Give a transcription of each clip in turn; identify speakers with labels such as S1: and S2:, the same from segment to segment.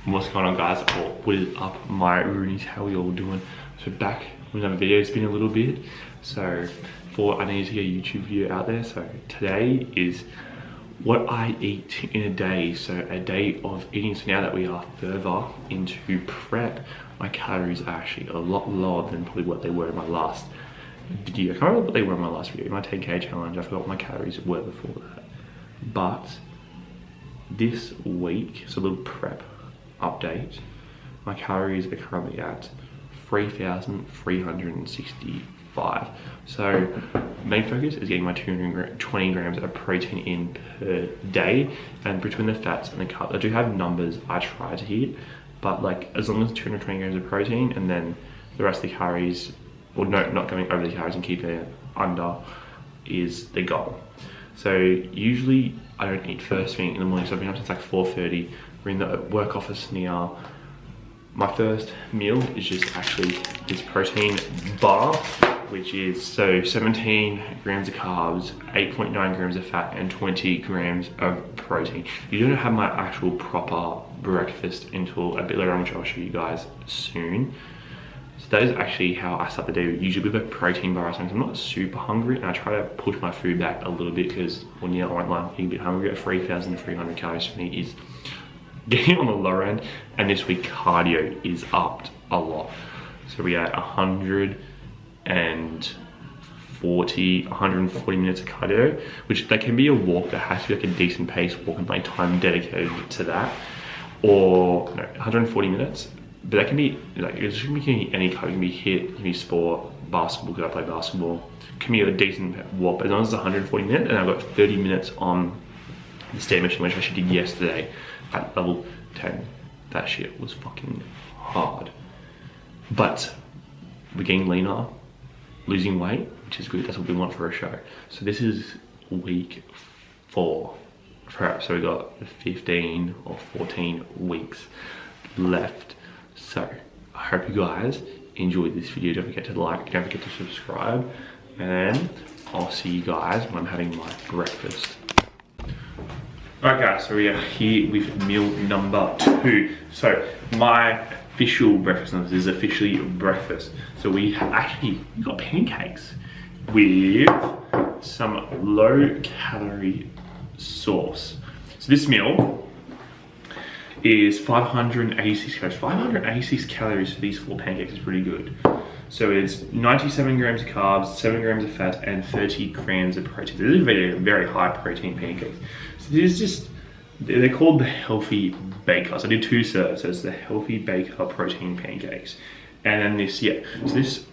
S1: What's going on, guys? Oh, what is up, my Roonies? How are you all doing? So back with another video. It's been a little bit, so I need to get a YouTube video out there. So today is what I eat in a day. So a day of eating. So now that we are further into prep, my calories are actually a lot lower than probably what they were in my last video. I can't remember what they were in my last video. In my 10K challenge, I forgot what my calories were before that. But this week, so a little prep update, my calories are currently at 3,365. So main focus is getting my 220 grams of protein in per day, and between the fats and the carbs, I do have numbers I try to hit, but like as long as 220 grams of protein and then the rest of the calories, or no, not going over the calories and keeping it under, is the goal. So usually I don't eat first thing in the morning, so I've been up since like 4:30. We're in the work office now. My first meal is just actually this protein bar, which is so 17 grams of carbs, 8.9 grams of fat, and 20 grams of protein. You don't have my actual proper breakfast until a bit later on, which I'll show you guys soon. So that is actually how I start the day, usually with a protein bar or something. I'm not super hungry, and I try to push my food back a little bit because when you're online, getting a bit hungry at 3,300 calories for me is getting on the lower end. And this week cardio is upped a lot. So we are at 140 minutes of cardio, which that can be a walk. That has to be like a decent pace walk and my time dedicated to that. Or no, 140 minutes. But that can be like, it just can be any cardio. It can be HIIT, it can be sport, basketball, because I play basketball. It can be a decent walk, but as long as it's 140 minutes, and I've got 30 minutes on the stair machine, which I actually did yesterday at level 10. That shit was fucking hard. But we're getting leaner, losing weight, which is good. That's what we want for a show. So this is week 4. So we got 15 or 14 weeks left. So I hope you guys enjoyed this video. Don't forget to like, don't forget to subscribe, and I'll see you guys when I'm having my breakfast. Alright guys, so we are here with meal number 2. So my official breakfast, this is officially breakfast. So we got pancakes with some low calorie sauce. So this meal is 586 calories. 586 calories for these 4 pancakes is pretty good. So it's 97 grams of carbs, 7 grams of fat, and 30 grams of protein. This is very, very high protein pancakes. So this is just, they're called the Healthy Baker. So I did 2 serves. So it's the Healthy Baker protein pancakes. And then this, so this,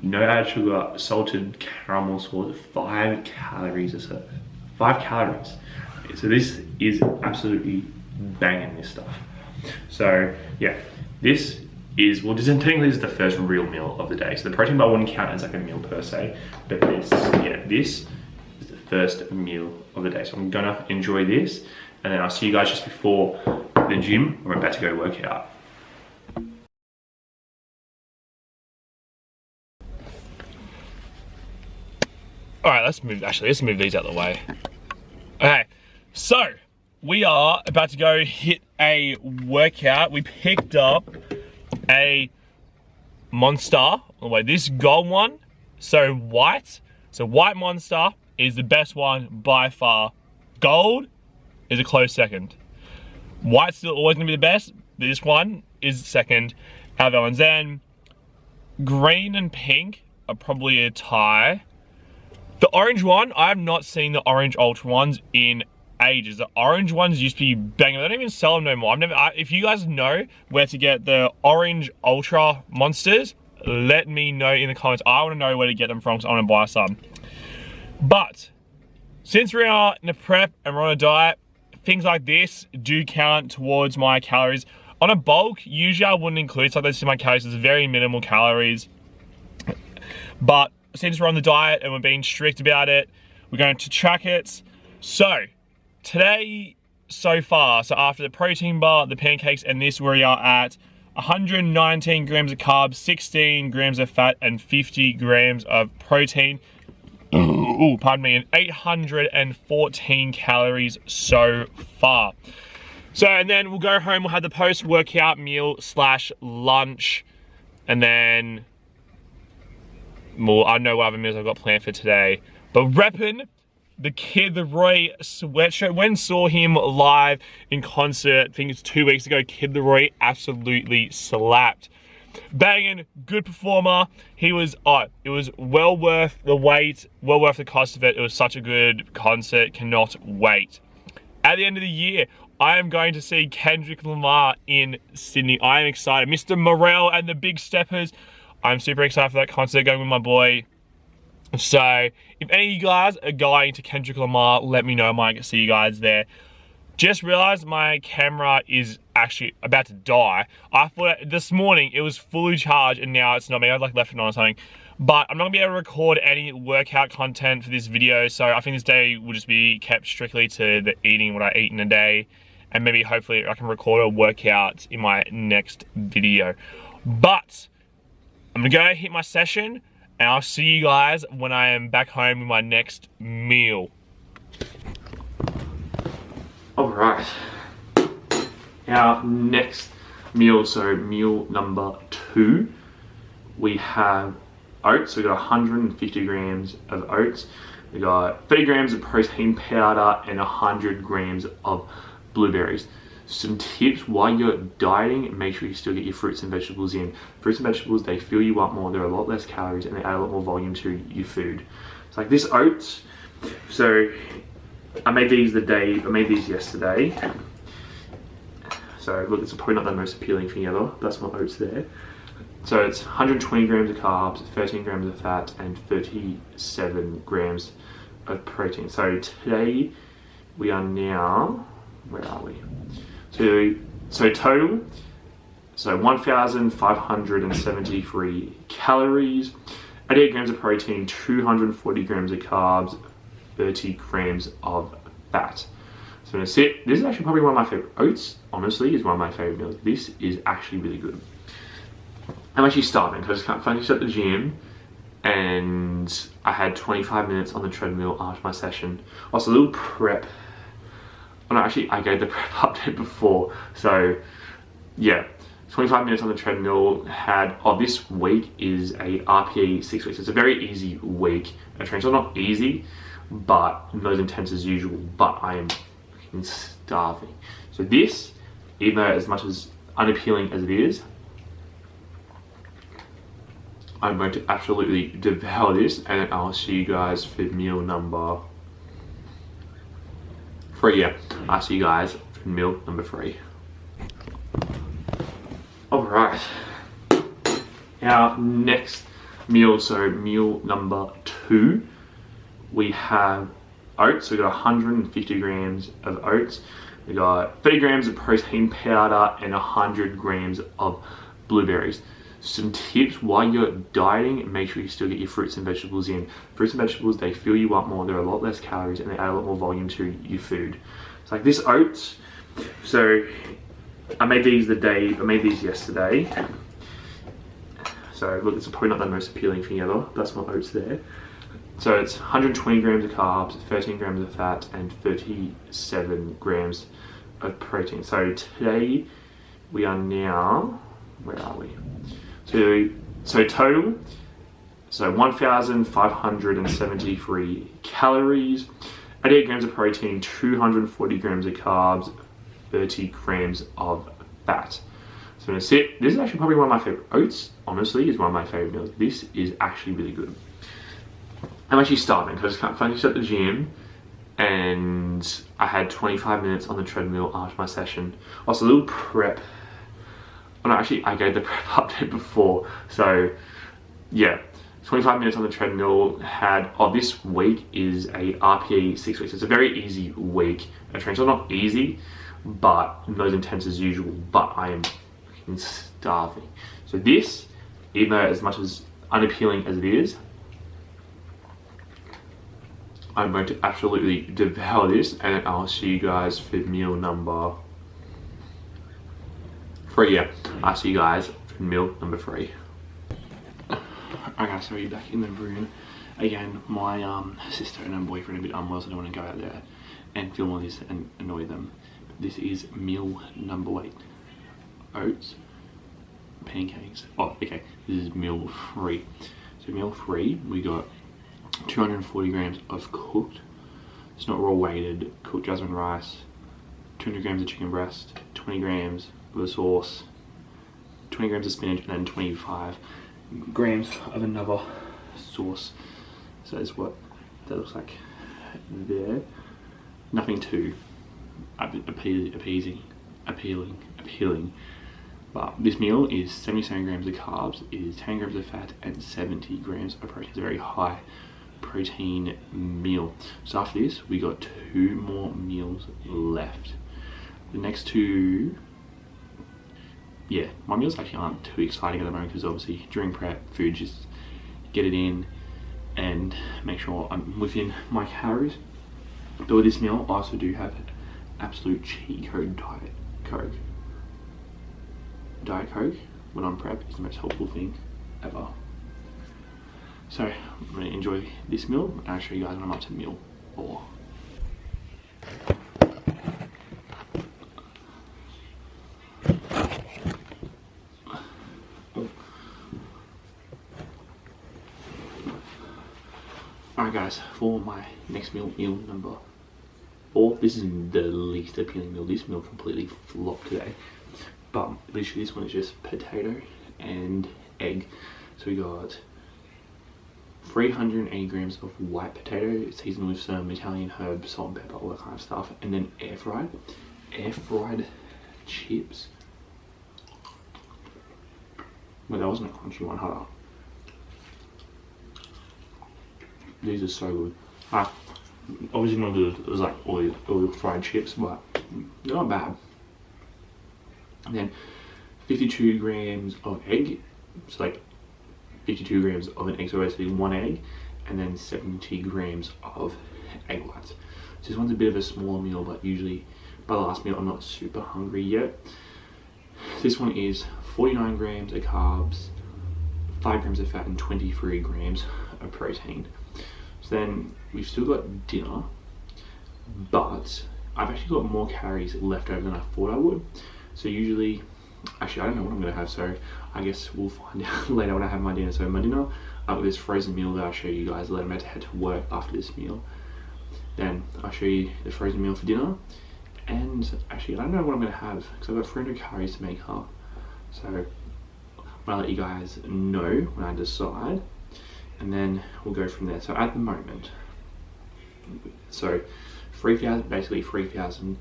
S1: no added sugar, salted caramel sauce, 5 calories a serve. 5 calories. So this is absolutely banging this stuff. So yeah, this is, well, technically this is the first real meal of the day. So the protein bar wouldn't count as like a meal per se, but this is the first meal of the day. So I'm gonna enjoy this, and then I'll see you guys just before the gym. We're about to go work out. All right, let's move these out of the way. Okay, so we are about to go hit a workout. We picked up a Monster, this gold one, so white Monster is the best one by far. Gold is a close second. White's still always gonna be the best. This one is second out of that ones. Then green and pink are probably a tie. The orange one, I have not seen the orange ultra ones in ages. The orange ones used to be banging. They don't even sell them no more. If you guys know where to get the orange ultra monsters, let me know in the comments. I want to know where to get them from, because I want to buy some. But since we are in a prep and we're on a diet, things like this do count towards my calories. On a bulk, usually I wouldn't include something in my calories. It's very minimal calories. But since we're on the diet and we're being strict about it, we're going to track it. So today, so far, so after the protein bar, the pancakes, and this, we are at 119 grams of carbs, 16 grams of fat, and 50 grams of protein. Pardon me, and 814 calories so far. So, and then we'll go home, we'll have the post-workout meal / lunch, and then I don't know what other meals I've got planned for today. But repping the Kid Laroi sweatshirt. When saw him live in concert, I think it's 2 weeks ago, Kid Laroi absolutely slapped. Banging, good performer. He was, it was well worth the wait, well worth the cost of it. It was such a good concert, cannot wait. At the end of the year, I am going to see Kendrick Lamar in Sydney. I am excited. Mr. Morel and the Big Steppers. I'm super excited for that concert, going with my boy. So, if any of you guys are going to Kendrick Lamar, let me know. I might see you guys there. Just realized my camera is actually about to die. I thought this morning it was fully charged and now it's not. Maybe I've like left it on or something. But I'm not gonna be able to record any workout content for this video. So I think this day will just be kept strictly to the eating, what I eat in a day. And maybe hopefully I can record a workout in my next video. But I'm gonna go hit my session and I'll see you guys when I am back home with my next meal. Alright, our next meal, so meal number 2, we have oats. So we got 150 grams of oats, we got 30 grams of protein powder and 100 grams of blueberries. Some tips while you're dieting, make sure you still get your fruits and vegetables in. Fruits and vegetables, they fill you up more, they're a lot less calories and they add a lot more volume to your food. It's like this oats, so I made these yesterday. So look, it's probably not the most appealing thing ever. That's my oats there. So it's 120 grams of carbs, 13 grams of fat, and 37 grams of protein. So today we are now, where are we? So total, so 1,573 calories, 88 grams of protein, 240 grams of carbs, 30 grams of fat. So I'm gonna sit. This is actually probably one of my favorite. Oats, honestly, is one of my favorite meals. This is actually really good. I'm actually starving because I can't finish at the gym, and I had 25 minutes on the treadmill after my session. Also, a little prep. Oh no, actually, I gave the prep update before. So, yeah, 25 minutes on the treadmill. This week is a RPE 6 weeks. It's a very easy week. A train, so not easy, but not as intense as usual, but I am fucking starving. So this, even though as much as unappealing as it is, I'm going to absolutely devour this, and then I'll see you guys for meal number 3. Yeah, I'll see you guys for meal number 3. Alright, our next meal, so meal number 2, we have oats. So we got 150 grams of oats, we got 30 grams of protein powder and 100 grams of blueberries. Some tips while you're dieting, make sure you still get your fruits and vegetables in. Fruits and vegetables, they fill you up more, they're a lot less calories and they add a lot more volume to your food. It's like this oats, so I made these yesterday. So look, it's probably not the most appealing thing ever. That's my oats there. So it's 120 grams of carbs, 13 grams of fat, and 37 grams of protein. So today we are now, where are we? So total, so 1,573 calories, 88 grams of protein, 240 grams of carbs, 30 grams of fat. So I'm gonna sit. This is actually probably one of my favorite. Oats, honestly, is one of my favorite meals. This is actually really good. I'm actually starving because I can't finish at the gym, and I had 25 minutes on the treadmill after my session. Also, a little prep. Oh no, actually, I gave the prep update before. So, yeah, 25 minutes on the treadmill. This week is a RPE 6 weeks. It's a very easy week. A train, so not easy, but not as intense as usual. But I am fucking starving. So this, even though as much as unappealing as it is, I'm going to absolutely devour this, and I'll see you guys for meal number 3. Yeah, I'll see you guys for meal number 3. Okay, so we're back in the room. Again, my sister and her boyfriend are a bit unwell, so I don't want to go out there and film all this and annoy them. this is meal number 8. Oats, pancakes. Oh, okay, this is meal 3. So meal 3, we got 240 grams of cooked, it's not raw weighted, cooked jasmine rice, 200 grams of chicken breast, 20 grams of a sauce, 20 grams of spinach, and then 25 grams of another sauce. So that's what that looks like there. Nothing too appealing. But this meal is 77 grams of carbs, is 10 grams of fat, and 70 grams of protein. It's a very high protein meal. So after this, we got 2 more meals left. The next 2, yeah, my meals actually aren't too exciting at the moment because obviously during prep, food, just get it in and make sure I'm within my calories. But with this meal, I also do have absolute cheat code Diet Coke. Diet Coke, when I'm prep, is the most helpful thing ever. So, I'm going to enjoy this meal, and I'll show you guys when I'm up to meal 4. Alright guys, for my next meal, meal number 4, this is the least appealing meal. This meal completely flopped today. But literally this one is just potato and egg. So we got 380 grams of white potato seasoned with some Italian herbs, salt and pepper, all that kind of stuff. And then air fried chips. Well, that wasn't a crunchy one, huh? These are so good. Obviously not good, it was like oil fried chips, but they're not bad. And then 52 grams of egg, so like 52 grams of an egg, so basically 1 egg, and then 70 grams of egg whites. So this one's a bit of a smaller meal, but usually by the last meal I'm not super hungry yet. This one is 49 grams of carbs, 5 grams of fat, and 23 grams of protein. So then we've still got dinner, but I've actually got more calories left over than I thought I would. So usually, actually I don't know what I'm going to have, so I guess we'll find out later when I have my dinner. So my dinner, I've got this frozen meal that I'll show you guys later. I'm about to head to work after this meal. Then I'll show you the frozen meal for dinner. And actually I don't know what I'm going to have, because I've got 300 calories to make up. So I'll let you guys know when I decide. And then we'll go from there. So at the moment, so 3,000, basically 3,000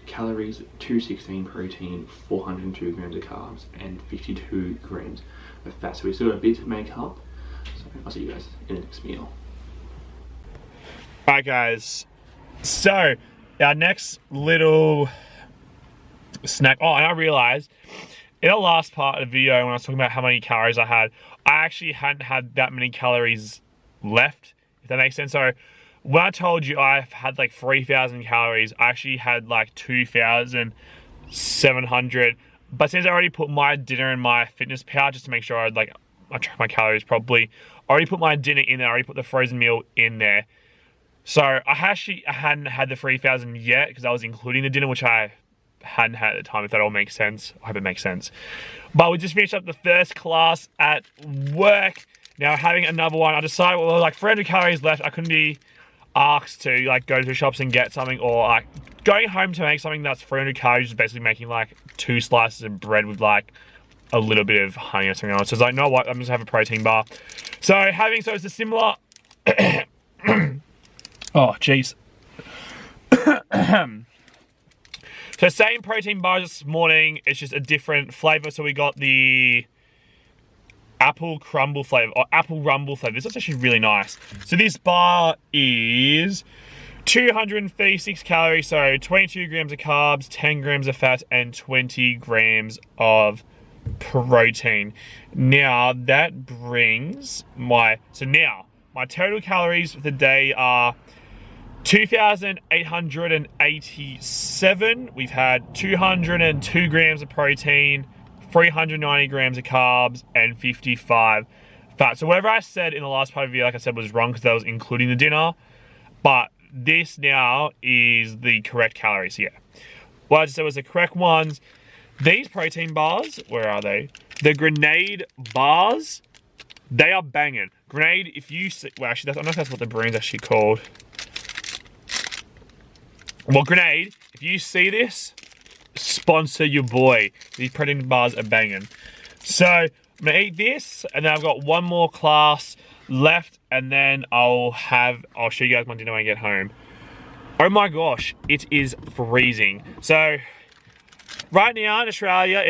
S1: calories, 216 protein, 402 grams of carbs, and 52 grams of fat. So we still got a bit to make up. So I'll see you guys in the next meal.
S2: Alright guys, so our next little snack, and I realized in the last part of the video when I was talking about how many calories I had, I actually hadn't had that many calories left, if that makes sense. So when I told you I had like 3,000 calories, I actually had like 2,700. But since I already put my dinner in my fitness pal, just to make sure I track my calories properly, I already put my dinner in there, I already put the frozen meal in there. So I hadn't had the 3,000 yet, because I was including the dinner, which I hadn't had at the time, if that all makes sense. I hope it makes sense. But we just finished up the first class at work. Now having another one, I decided, well, like 300 calories left, I couldn't be asked to like go to the shops and get something, or like going home to make something that's 300 calories is basically making like 2 slices of bread with like a little bit of honey or something else. So it's like, you know what, I'm just gonna have a protein bar. So it's a similar oh jeez. So same protein bar this morning, it's just a different flavor. So we got the apple crumble flavor, or apple rumble flavor. This is actually really nice. So this bar is 236 calories, so 22 grams of carbs, 10 grams of fat, and 20 grams of protein. Now that brings my total calories for the day are 2,887. We've had 202 grams of protein, 390 grams of carbs, and 55 fat. So whatever I said in the last part of the video, like I said, was wrong because that was including the dinner. But this now is the correct calories here. what I just said was the correct ones. These protein bars, where are they? The Grenade bars, they are banging. Grenade, if you see, well, actually, I don't know if that's what the brand's actually called. Well, Grenade, if you see this, sponsor your boy. These protein bars are banging. So I'm gonna eat this, and then I've got one more class left, and then I'll show you guys my dinner when I get home. Oh my gosh, it is freezing. So right now in Australia,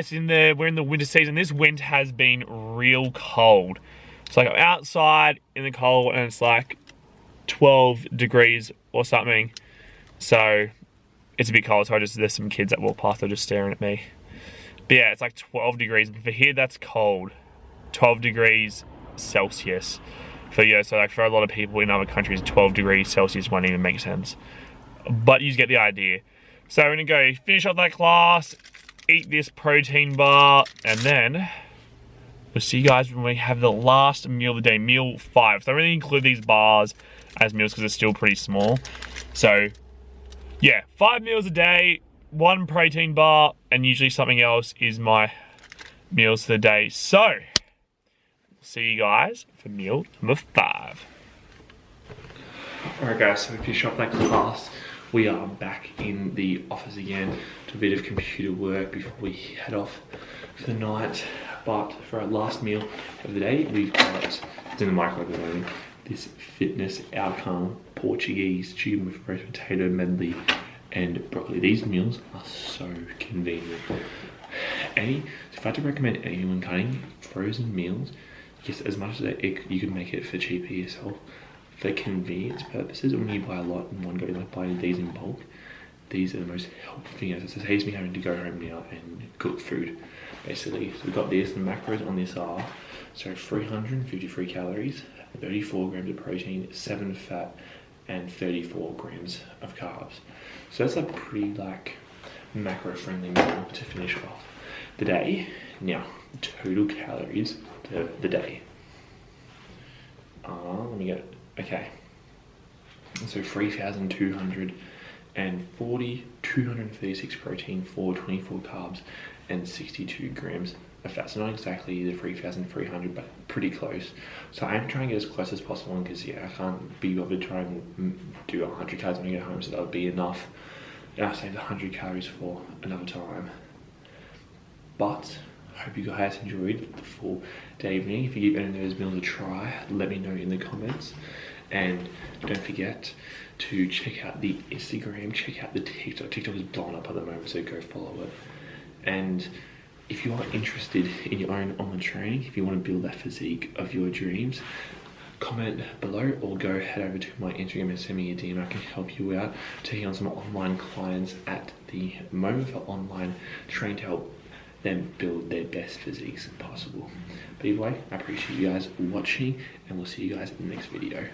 S2: we're in the winter season. This winter has been real cold. It's like I'm outside in the cold and it's like 12 degrees or something. So it's a bit cold, so there's some kids that walk past, they're just staring at me. But yeah, it's like 12 degrees. For here, that's cold. 12 degrees Celsius. So yeah, so like for a lot of people in other countries, 12 degrees Celsius won't even make sense. But you get the idea. So we're gonna go finish off that class, eat this protein bar, and then we'll see you guys when we have the last meal of the day, meal 5. So I really include these bars as meals because they're still pretty small. So yeah, 5 meals a day, 1 protein bar, and usually something else is my meals for the day. So, see you guys for meal number 5.
S1: Alright guys, so we finished off that class. We are back in the office again to a bit of computer work before we head off for the night. But for our last meal of the day, we've got, it's in the microwave at the moment, this fitness outcome Portuguese chicken with roast potato medley and broccoli. These meals are so convenient. If I had to recommend anyone cutting frozen meals, yes, as much as you can make it for cheaper yourself, for convenience purposes, when you buy a lot in one go, like buying these in bulk, these are the most helpful thing. It saves me having to go home now and cook food, basically. So we've got this, the macros on this are, so 353 calories, 34 grams of protein, 7 fat, and 34 grams of carbs. So that's a pretty like macro-friendly meal to finish off the day. Now, total calories for the day. Let me get, okay. So 3,240, 236 protein, 424 carbs, and 62 grams of fat. So not exactly the 3,300, but pretty close. So I'm trying to get as close as possible because yeah, I can't be bothered trying to do 100 calories when I get home, so that would be enough. And I'll save the 100 calories for another time. But I hope you guys enjoyed the full day evening. If you give any of those meals a try, let me know in the comments. And don't forget to check out the Instagram, check out the TikTok. TikTok is blown up at the moment, so go follow it. And if you are interested in your own online training, if you want to build that physique of your dreams, comment below or go head over to my Instagram and send me a DM. I can help you out, taking on some online clients at the moment for online training to help them build their best physiques possible. But either way, I appreciate you guys watching and we'll see you guys in the next video.